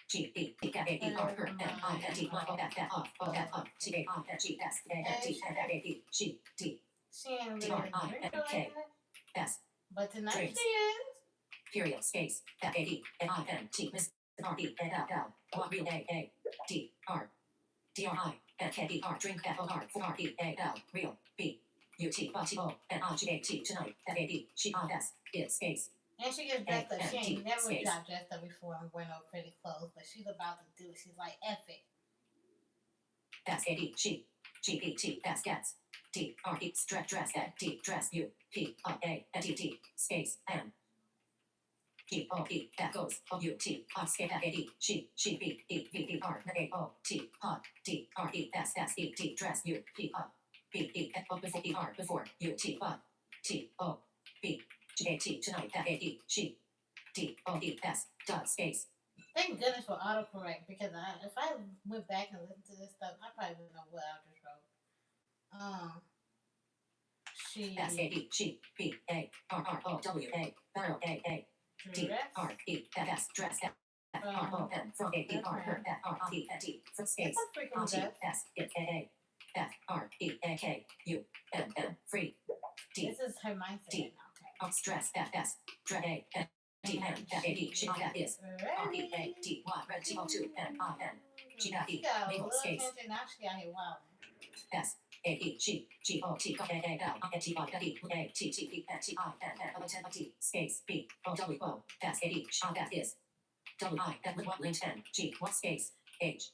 G E T A E R her N I N T Y O F F O F O T A I N G S A N T N F A E she D She ain't D really R I N K S but tonight Drinks. she is. period space F A E N I N T Miss R E N L L Y real A D R D R I N K E R drink F O R 4 R E A L real B U T T O N I G A T tonight F A E she I S it space. And she gets dressed up. She ain't never space. got dressed up before and wearing no pretty clothes, but she's about to do it. She's like, F it. S A D she G E T S gets D R E dress D dress U P A N T T space N G O E that goes O U T skate F A D she B E V E R A O T hot D R E S S E T dress U P B E F O before E R before U T T O B G A T tonight F A D she D O E S dot space. Thank goodness for autocorrect, because if I went back and listened to this stuff, I probably wouldn't know what I just wrote. She S A D she B A R R O W A barrel A D R E F S dress F R O N from A E R her F R I E N T for space It's a freaking R T dress. S A F R E A K U N N free D This is her mindset D. right now. Okay. stress F S dress A N D N F A D she that is R E A D Y red T O 2 N I N G that E got a maple little space attention. Now she out here wilding. S A E G G O T A A L I N T I N E A T T E N T I N N O T T space B O W O S A D shot that is W I N what link N G what space H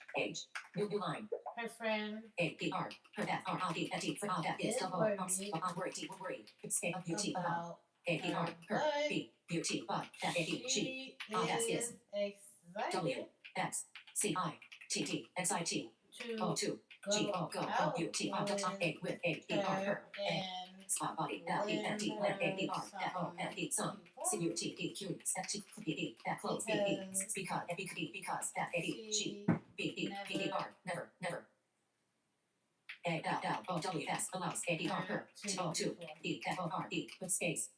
new line Her friend. A E R her F R I E N T for I that is double worry T worry scale of U T About A E R her B U T but F A D she I S is W excited X C I T T X I T to O 2 G O go out U T R dot A with A E R her and spot body L E N T L A E R F O N E some C U T E Q S T P E that close B E because because F A D she B E P E R never A L L O W S allows A E R her T O 2 E F O R E with space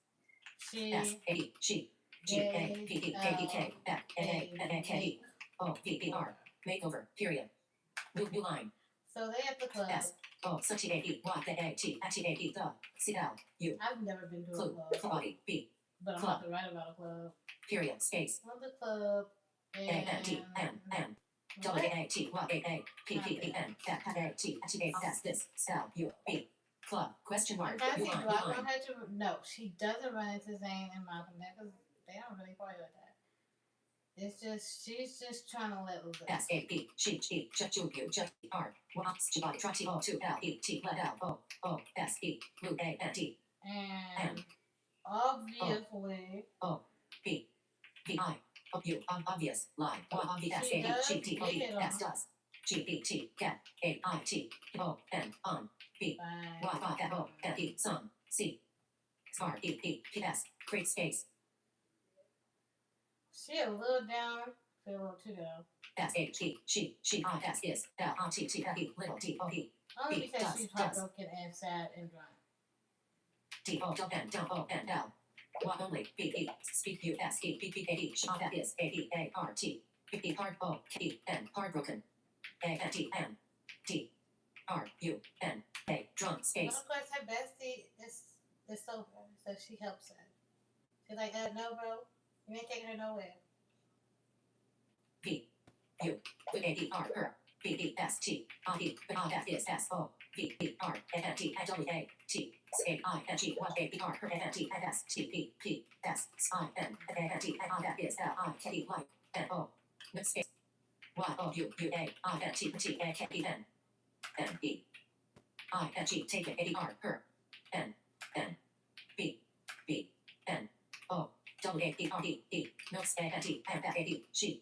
S A D she G A P E K E K F N A N A K E O V E R makeover period new line so they at the club. S O S T A E Y T A T T A E the C L U I've never been to a clue club, body B but I'm about to write about a club. period space Love the club A N T N N W A T Y A A P P E N F A T T A S this L U B club question I'm mark trying to U see, line do U I line. want her to? No, she doesn't run into Zayn and Malcolm because they don't really party like that. It's just, she's just trying to let loose. S A B G G J J U J R Y G I T T O 2 L E T L O O S E Blue A N D And obviously, O B B I O U obvious lie Y obvious she A E does G T O get E it on. S does G E T get A I T O N on B Y Y F O N E some C R E E P S create space She a little down, a little too down. S H E she I S is L I T T L E little T O E Only because she's heartbroken and sad and drunk. D O N O N L Y only B E speak U S E P P A E sh that is A E A R T P P hard O K E N heartbroken A N T N D R U N A drunk But space of course, her bestie is sober, so she helps her. She's like, no, bro, you ain't taking her nowhere. V U A E R her B E S T I E R F is S O V E R A N T W A T A I N G Y A E R her A N T S T E P S I N A N T I F is L I K E like N O space Y O U U A I N T T A K E N N E I N G take it A E R her N N B B N O W A E R E E notes A N T M F A D she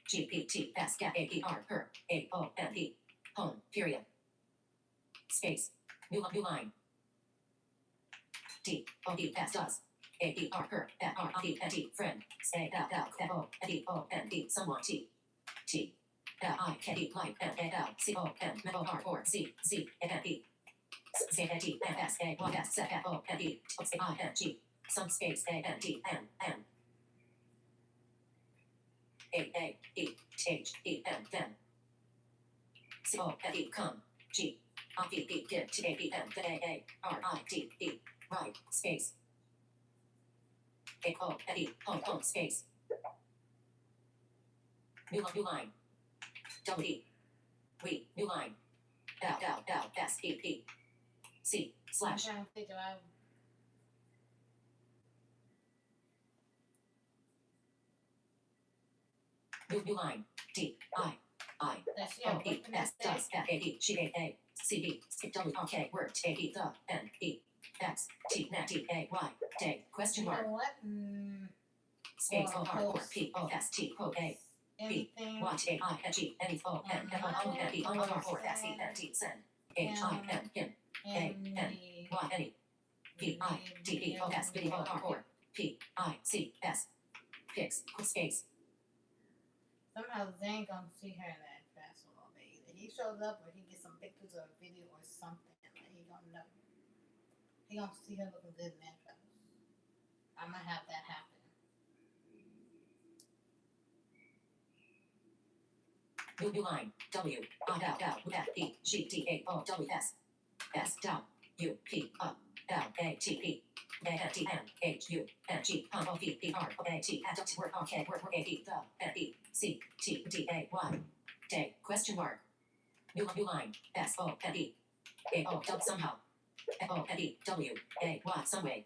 G E T S get A E R her A O N E home period space new line D O E S does A E R her F R I E N D friend say L L F O N E O N E someone T T L I K E like N A L C O N O R or Z Z N E C A T N S A Y S F O N E I N G some space A N D N N A E H E N then C O N E come G I E E get T A E N A A R I D E right space A O N E home space new line W E we new line L L L S E E C slash I'm trying to figure out. new line D I That she O had E S does F A E G A A C E W R K word A E the N E X T N T A Y day question You mark know what? space O R or P O S T O A B Y T A I N G N E O N F O N E O R or S E N T send H I N N A N Y N E P I T E O S B O R or P I C S Pix space Somehow Zane gonna see her in that basketball day. Either he shows up or he gets some pictures or a video or something. Like he gonna know. He gonna see her looking good in that dress. I'm gonna have that happen. new line W I L L F E G T A O W S S W P L A T E A N T N H U N G P O V E R O A T at word R K word A E the N E C T D A Y day question mark new line S O N E A O W somehow F O N E W A Y some way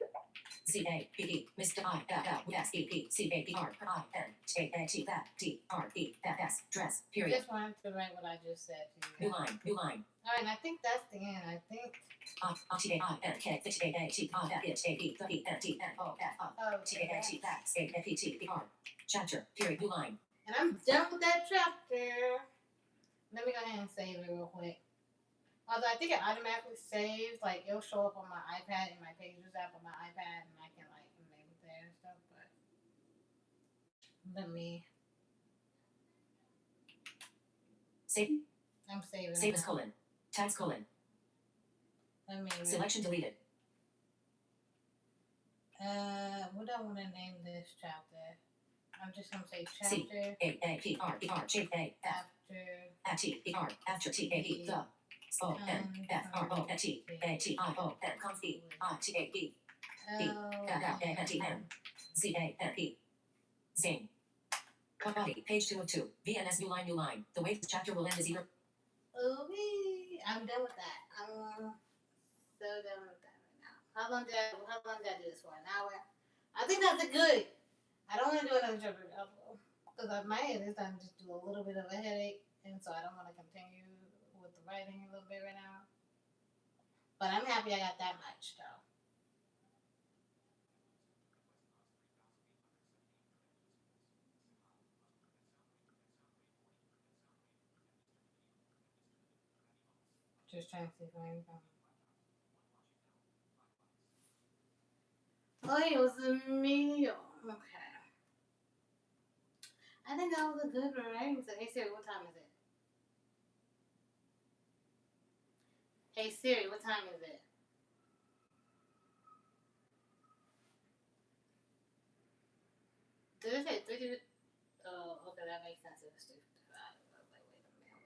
Z A B E Mr I L L S E P C A B R I N T A T that D R E F S dress period Just wanted to write what I just said to you. new line All right, I think that's the end. I think. T A I N K T A A T I F H A E the E N T N O F Oh, T A A T that A F E T B R chapter period new line and I'm done with that chapter. Let me go ahead and save it real quick. Although I think it automatically saves, like it'll show up on my iPad in my Pages app on my iPad, and I can like enable that and stuff. But let me. save I'm saving. save it as now. colon tags colon Let me. selection deleted What do I want to name this chapter? I'm just gonna say C. chapter A P R E R J A F after T E R after T A E the O N F R O N T A T I O N conf E I T A E B L L A N T N Z A N E Zing Copy. Page 2 of 2. VNS new line, new line. The way this chapter will end is either. Okay, I'm done with that. I'm so done with that right now. How long did I do this for? An hour? I think that's a good. I don't want to do another chapter because my head is starting to just do a little bit of a headache, and so I don't want to continue with the writing a little bit right now. But I'm happy I got that much though. Just trying to see if I can. Oh, it was a meal. Okay. I think that was a good writing. So, hey Siri, what time is it? Hey Siri, what time is it? Did it say 3? Oh, okay, that makes sense. It was 3:55. I was like, wait a minute.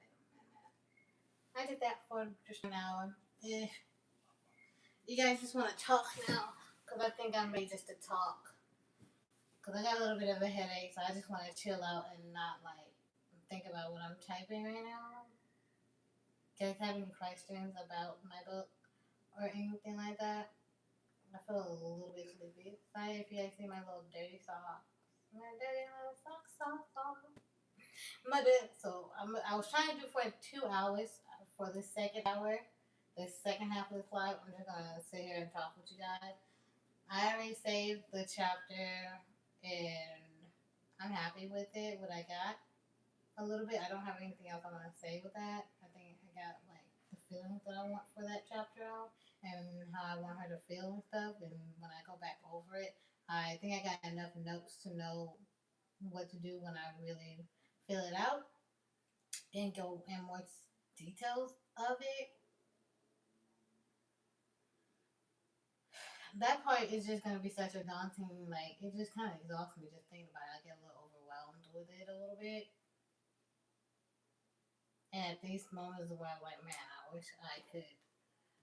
I did that for just an hour. You guys just want to talk now? Because I think I'm ready just to talk. Because I got a little bit of a headache, so I just want to chill out and not, like, think about what I'm typing right now. You guys have any questions about my book or anything like that? I feel a little bit sleepy. Sorry if you guys see my little dirty socks. My dirty little socks. So I was trying to do for 2 hours. For the second hour, the second half of the live, I'm just gonna sit here and talk with you guys. I already saved the chapter, and I'm happy with it. What I got a little bit. I don't have anything else I want to say with that. I think I got like the feelings that I want for that chapter out, and how I want her to feel and stuff. And when I go back over it, I think I got enough notes to know what to do when I really fill it out and go in more details of it. That part is just gonna be such a daunting, like it just kind of exhausts me just thinking about it. I get a little overwhelmed with it a little bit, and at these moments where I'm like, man, I wish I could.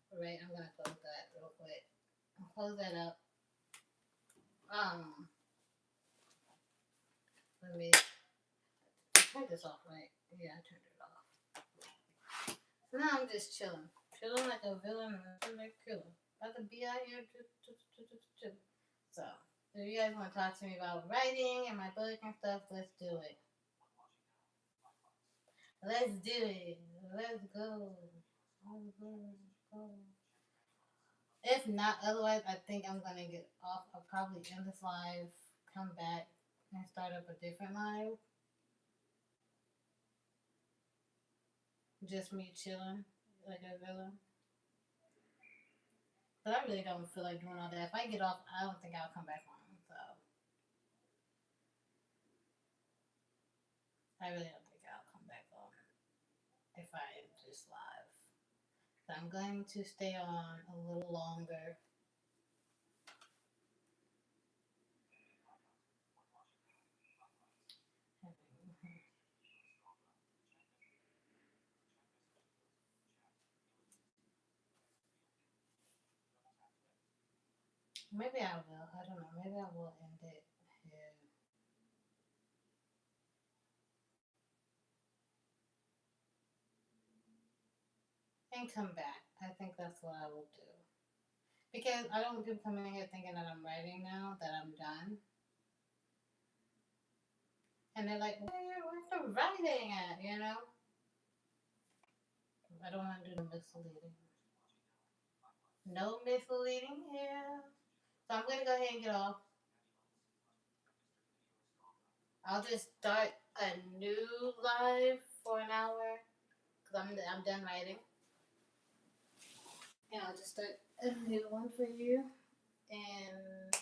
Right, I'm gonna close that real quick. I'll close that up. Um, let me turn this off, right? Yeah, I turned it off. So now I'm just chilling like a villain and like killer. About to be out here, chill. So, if you guys want to talk to me about writing and my book and stuff, let's do it. Let's do it. Let's go. Let's go. If not, otherwise, I think I'm gonna get off. I'll probably end this live, come back, and start up a different live. Just me chilling like a villain. But I really don't feel like doing all that. If I get off, I don't think I'll come back on. So I really don't think I'll come back on if I am just live. So I'm going to stay on a little longer. Maybe I will. I don't know. Maybe I will end it here and come back. I think that's what I will do. Because I don't want people coming in here thinking that I'm writing now, that I'm done. And they're like, where's the writing at? You know? I don't want to do the misleading. No misleading here. So I'm going to go ahead and get off. I'll just start a new live for an hour because I'm done writing. And I'll just start a new one for you. And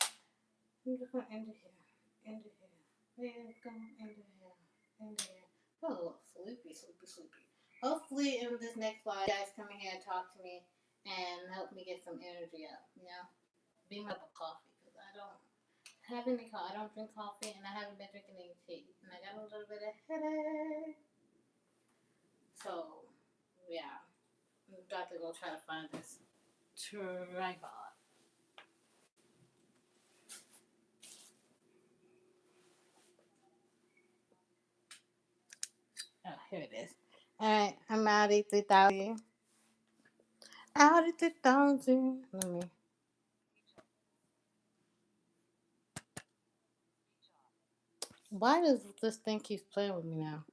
I'm just going to end it here. End it here. We're going to end it here. End it here. Oh, sleepy. Hopefully in this next live, you guys come in here and talk to me and help me get some energy up, you know? Beam up a coffee because I don't have any coffee. I don't drink coffee and I haven't been drinking any tea. And I got a little bit of headache. So, yeah. I'm about to go try to find this tripod. Here it is. Alright, I'm out at 3,000. Out at 3,000. Let me. Why does this thing keep playing with me now?